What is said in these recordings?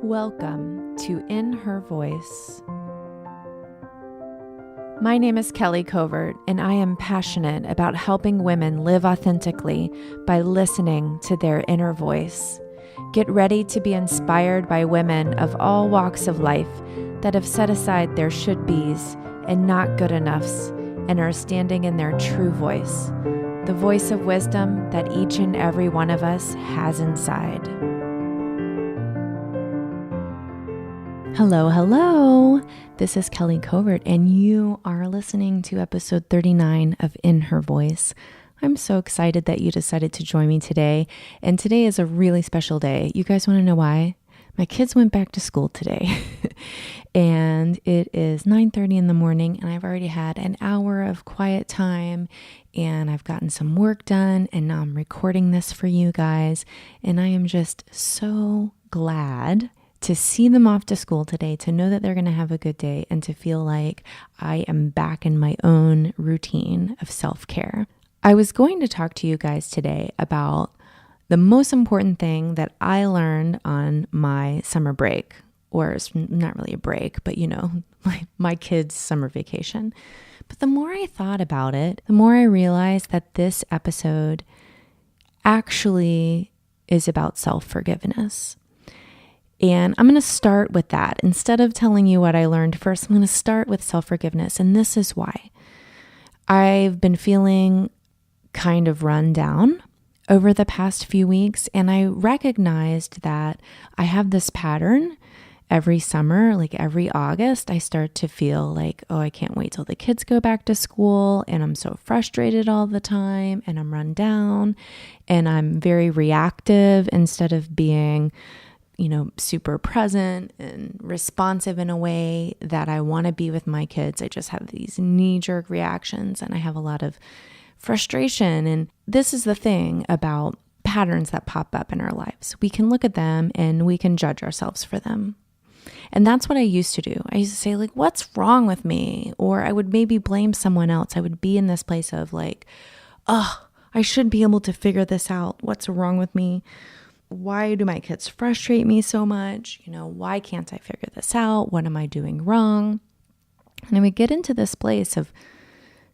Welcome to In Her Voice. My name is Kelly Covert, and I am passionate about helping women live authentically by listening to their inner voice. Get ready to be inspired by women of all walks of life that have set aside their should-bes and not good enoughs and are standing in their true voice, the voice of wisdom that each and every one of us has inside. Hello. This is Kelly Covert, and you are listening to episode 39 of In Her Voice. I'm so excited that you decided to join me today, and today is a really special day. You guys want to know why? My kids went back to school today, and it is 9:30 in the morning, and I've already had an hour of quiet time, and I've gotten some work done, and now I'm recording this for you guys, and I am just so glad to see them off to school today, to know that they're going to have a good day, and to feel like I am back in my own routine of self-care. I was going to talk to you guys today about the most important thing that I learned on my summer break, or it's not really a break, but my kids' summer vacation. But the more I thought about it, the more I realized that this episode actually is about self-forgiveness. And I'm going to start with that. Instead of telling you what I learned first, I'm going to start with self-forgiveness. And this is why. I've been feeling kind of run down over the past few weeks. And I recognized that I have this pattern every summer, like every August, I start to feel like, oh, I can't wait till the kids go back to school. And I'm so frustrated all the time. And I'm run down. And I'm very reactive instead of being super present and responsive in a way that I want to be with my kids. I just have these knee-jerk reactions and I have a lot of frustration. And this is the thing about patterns that pop up in our lives. We can look at them and we can judge ourselves for them. And that's what I used to do. I used to say, like, what's wrong with me? Or I would maybe blame someone else. I would be in this place of like, oh, I should be able to figure this out. What's wrong with me? Why do my kids frustrate me so much? Why can't I figure this out? What am I doing wrong? And I would get into this place of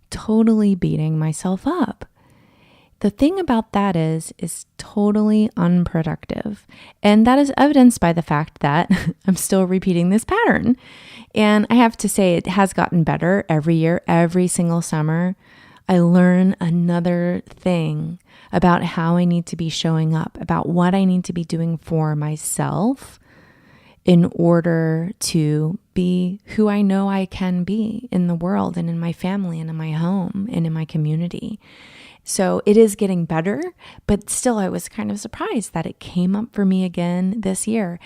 totally beating myself up. The thing about that is totally unproductive. And that is evidenced by the fact that I'm still repeating this pattern. And I have to say it has gotten better every year, every single summer. I learn another thing about how I need to be showing up, about what I need to be doing for myself in order to be who I know I can be in the world and in my family and in my home and in my community. So it is getting better, but still I was kind of surprised that it came up for me again this year.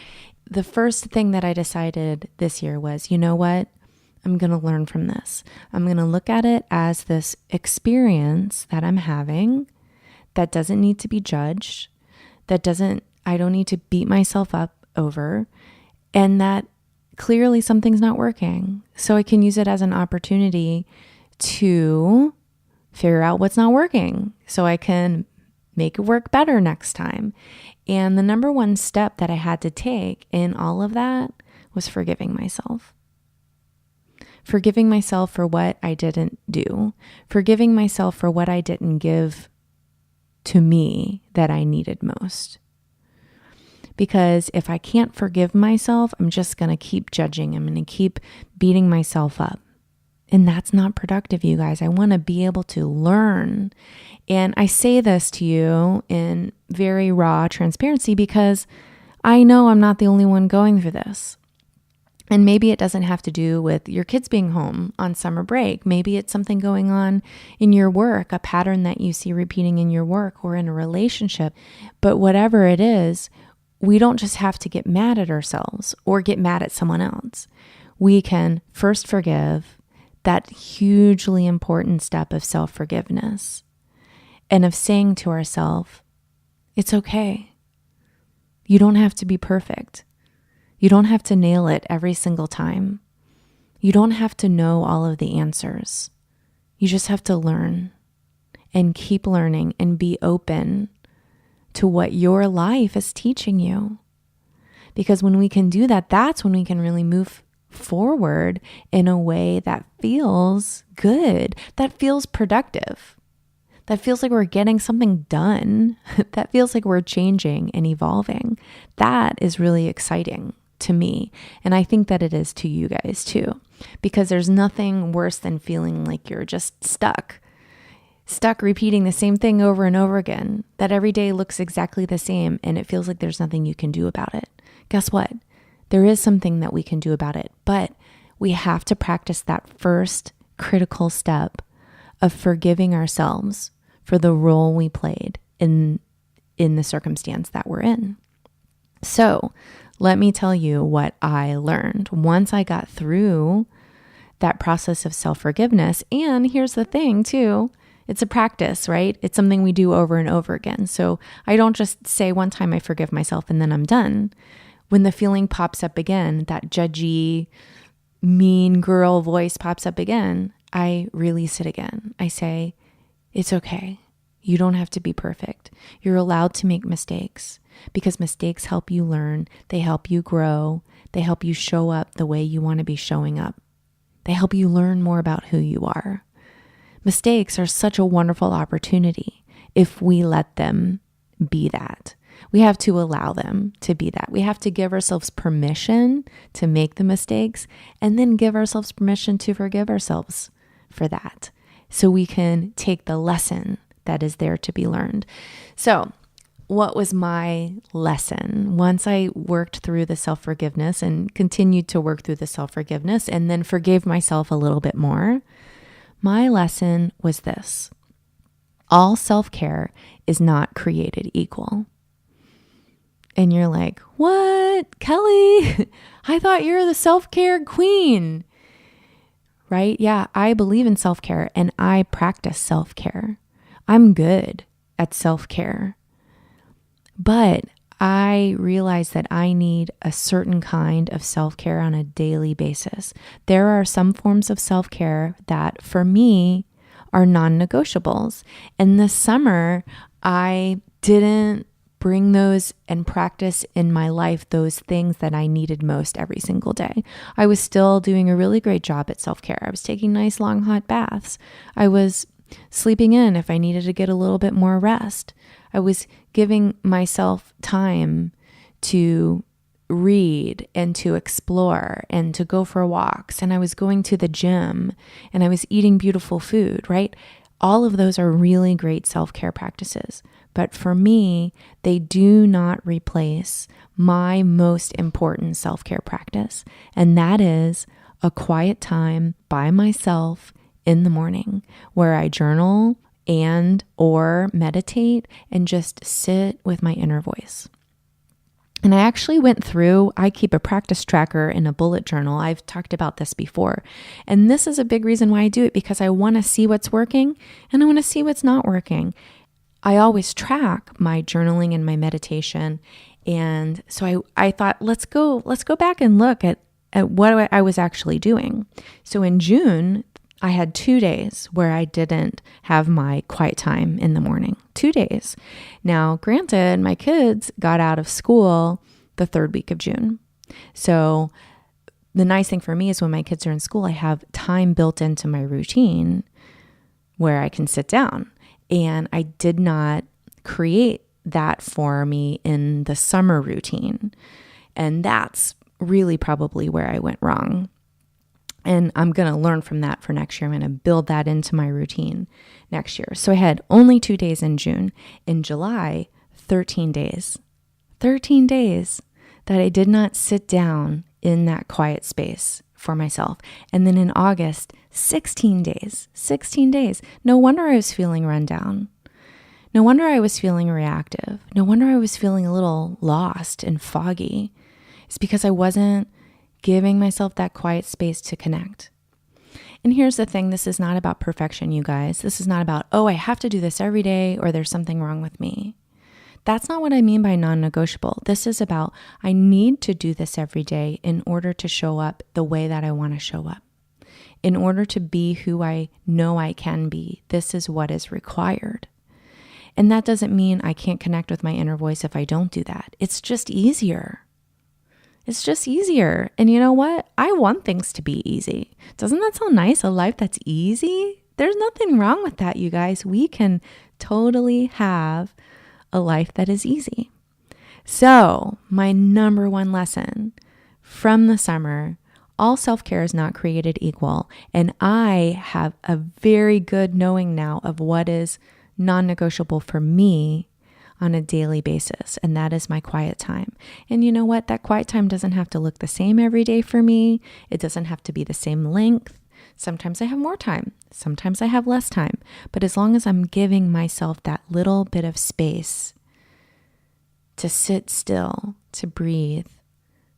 The first thing that I decided this year was, you know what? I'm going to learn from this. I'm going to look at it as this experience that I'm having that doesn't need to be judged, I don't need to beat myself up over, and that clearly something's not working. So I can use it as an opportunity to figure out what's not working so I can make it work better next time. And the number one step that I had to take in all of that was forgiving myself. Forgiving myself for what I didn't do. Forgiving myself for what I didn't give to me that I needed most. Because if I can't forgive myself, I'm just going to keep judging. I'm going to keep beating myself up. And that's not productive, you guys. I want to be able to learn. And I say this to you in very raw transparency because I know I'm not the only one going through this. And maybe it doesn't have to do with your kids being home on summer break. Maybe it's something going on in your work, a pattern that you see repeating in your work or in a relationship. But whatever it is, we don't just have to get mad at ourselves or get mad at someone else. We can first forgive, that hugely important step of self-forgiveness, and of saying to ourselves, it's okay. You don't have to be perfect. You don't have to nail it every single time. You don't have to know all of the answers. You just have to learn and keep learning and be open to what your life is teaching you. Because when we can do that, that's when we can really move forward in a way that feels good, that feels productive, that feels like we're getting something done, that feels like we're changing and evolving. That is really exciting to me. And I think that it is to you guys too, because there's nothing worse than feeling like you're just stuck repeating the same thing over and over again, that every day looks exactly the same and it feels like there's nothing you can do about it. Guess what? There is something that we can do about it, but we have to practice that first critical step of forgiving ourselves for the role we played in the circumstance that we're in. So let me tell you what I learned once I got through that process of self-forgiveness. And here's the thing too, it's a practice, right? It's something we do over and over again. So I don't just say one time I forgive myself and then I'm done. When the feeling pops up again, that judgy, mean girl voice pops up again, I release it again. I say, it's okay. You don't have to be perfect. You're allowed to make mistakes because mistakes help you learn. They help you grow. They help you show up the way you want to be showing up. They help you learn more about who you are. Mistakes are such a wonderful opportunity if we let them be that. We have to allow them to be that. We have to give ourselves permission to make the mistakes and then give ourselves permission to forgive ourselves for that so we can take the lesson that is there to be learned. So what was my lesson? Once I worked through the self-forgiveness and continued to work through the self-forgiveness and then forgave myself a little bit more, my lesson was this: all self-care is not created equal. And you're like, what? Kelly, I thought you're the self-care queen, right? Yeah, I believe in self-care and I practice self-care. I'm good at self-care. But I realize that I need a certain kind of self-care on a daily basis. There are some forms of self-care that for me are non-negotiables. And this summer, I didn't bring those and practice in my life those things that I needed most every single day. I was still doing a really great job at self-care. I was taking nice long hot baths. I was sleeping in if I needed to get a little bit more rest. I was giving myself time to read and to explore and to go for walks. And I was going to the gym and I was eating beautiful food, right? All of those are really great self-care practices. But for me, they do not replace my most important self-care practice. And that is a quiet time by myself in the morning where I journal and or meditate and just sit with my inner voice. And I actually went through, I keep a practice tracker in a bullet journal. I've talked about this before. And this is a big reason why I do it, because I want to see what's working and I want to see what's not working. I always track my journaling and my meditation. And so I thought, let's go back and look at what I was actually doing. So in June, I had 2 days where I didn't have my quiet time in the morning. 2 days. Now, granted, my kids got out of school the third week of June. So the nice thing for me is when my kids are in school, I have time built into my routine where I can sit down. And I did not create that for me in the summer routine. And that's really probably where I went wrong. And I'm going to learn from that for next year. I'm going to build that into my routine next year. So I had only 2 days in June. In July, 13 days. 13 days that I did not sit down in that quiet space for myself. And then in August, 16 days. 16 days. No wonder I was feeling run down. No wonder I was feeling reactive. No wonder I was feeling a little lost and foggy. It's because I wasn't giving myself that quiet space to connect. And here's the thing, this is not about perfection, you guys. This is not about, oh, I have to do this every day or there's something wrong with me. That's not what I mean by non-negotiable. This is about, I need to do this every day in order to show up the way that I want to show up. In order to be who I know I can be, this is what is required. And that doesn't mean I can't connect with my inner voice if I don't do that. It's just easier. It's just easier. And you know what? I want things to be easy. Doesn't that sound nice? A life that's easy? There's nothing wrong with that, you guys. We can totally have a life that is easy. So, my number one lesson from the summer, all self-care is not created equal. And I have a very good knowing now of what is non-negotiable for me on a daily basis. And that is my quiet time. And you know what? That quiet time doesn't have to look the same every day for me. It doesn't have to be the same length. Sometimes I have more time. Sometimes I have less time. But as long as I'm giving myself that little bit of space to sit still, to breathe,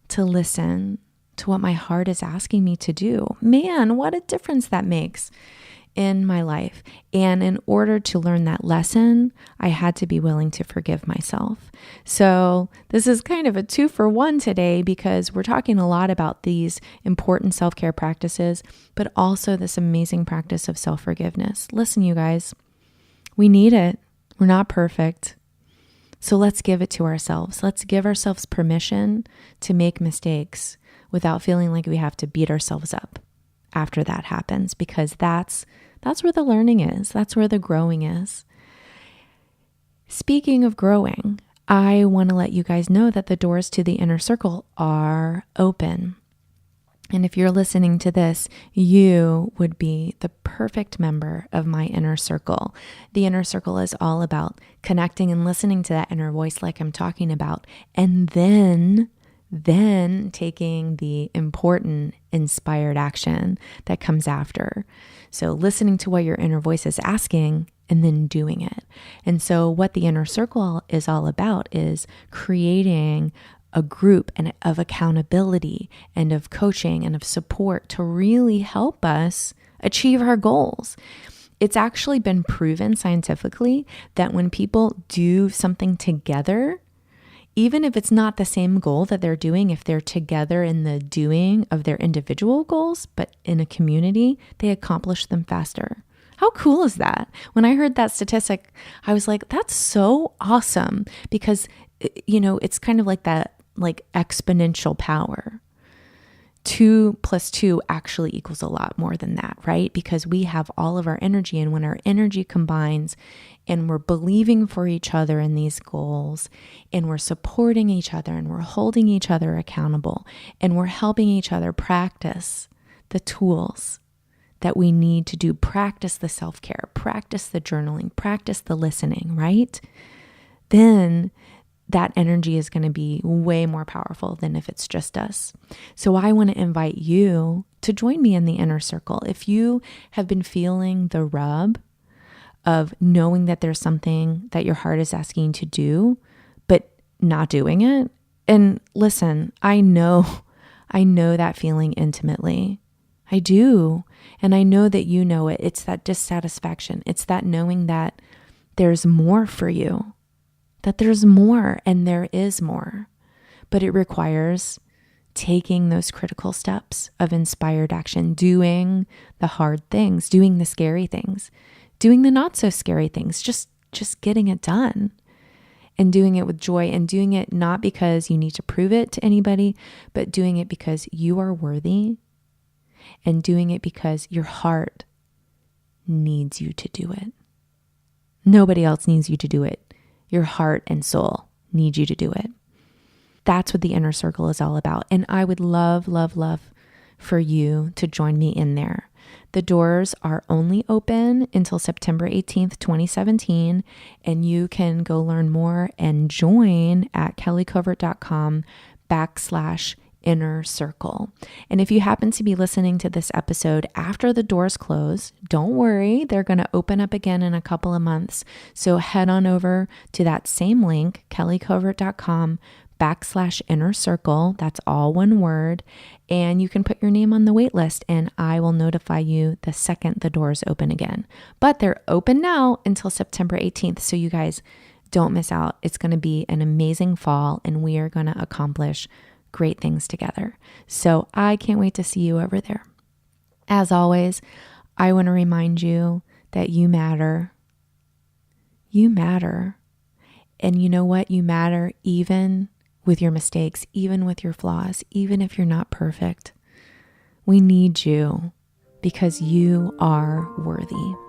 to listen to what my heart is asking me to do, man, what a difference that makes in my life. And in order to learn that lesson, I had to be willing to forgive myself. So this is kind of a 2-for-1 today, because we're talking a lot about these important self-care practices, but also this amazing practice of self-forgiveness. Listen, you guys, we need it. We're not perfect. So let's give it to ourselves. Let's give ourselves permission to make mistakes without feeling like we have to beat ourselves up after that happens, because that's where the learning is. That's where the growing is. Speaking of growing, I want to let you guys know that the doors to the inner circle are open. And if you're listening to this, you would be the perfect member of my inner circle. The inner circle is all about connecting and listening to that inner voice like I'm talking about, and then taking the important inspired action that comes after. So listening to what your inner voice is asking and then doing it. And so what the inner circle is all about is creating a group and of accountability and of coaching and of support to really help us achieve our goals. It's actually been proven scientifically that when people do something together, even if it's not the same goal that they're doing, if they're together in the doing of their individual goals, but in a community, they accomplish them faster. How cool is that? When I heard that statistic, I was like, that's so awesome, because, it's kind of like that, like exponential power. 2 + 2 actually equals a lot more than that, right? Because we have all of our energy, and when our energy combines and we're believing for each other in these goals, and we're supporting each other, and we're holding each other accountable, and we're helping each other practice the tools that we need to do, practice the self-care, practice the journaling, practice the listening, right? Then that energy is going to be way more powerful than if it's just us. So I want to invite you to join me in the inner circle. If you have been feeling the rub of knowing that there's something that your heart is asking to do, but not doing it. And listen, I know that feeling intimately. I do. And I know that you know it. It's that dissatisfaction. It's that knowing that there's more for you. That there's more, and there is more, but it requires taking those critical steps of inspired action, doing the hard things, doing the scary things, doing the not so scary things, just getting it done, and doing it with joy, and doing it not because you need to prove it to anybody, but doing it because you are worthy, and doing it because your heart needs you to do it. Nobody else needs you to do it. Your heart and soul need you to do it. That's what the inner circle is all about. And I would love, love, love for you to join me in there. The doors are only open until September 18th, 2017. And you can go learn more and join at kellycovert.com/inner circle. And if you happen to be listening to this episode after the doors close, don't worry, they're going to open up again in a couple of months. So head on over to that same link, kellycovert.com/inner circle. That's all one word. And you can put your name on the wait list, and I will notify you the second the doors open again. But they're open now until September 18th. So you guys don't miss out. It's going to be an amazing fall, and we are going to accomplish great things together. So I can't wait to see you over there. As always, I want to remind you that you matter. You matter. And you know what? You matter even with your mistakes, even with your flaws, even if you're not perfect. We need you because you are worthy.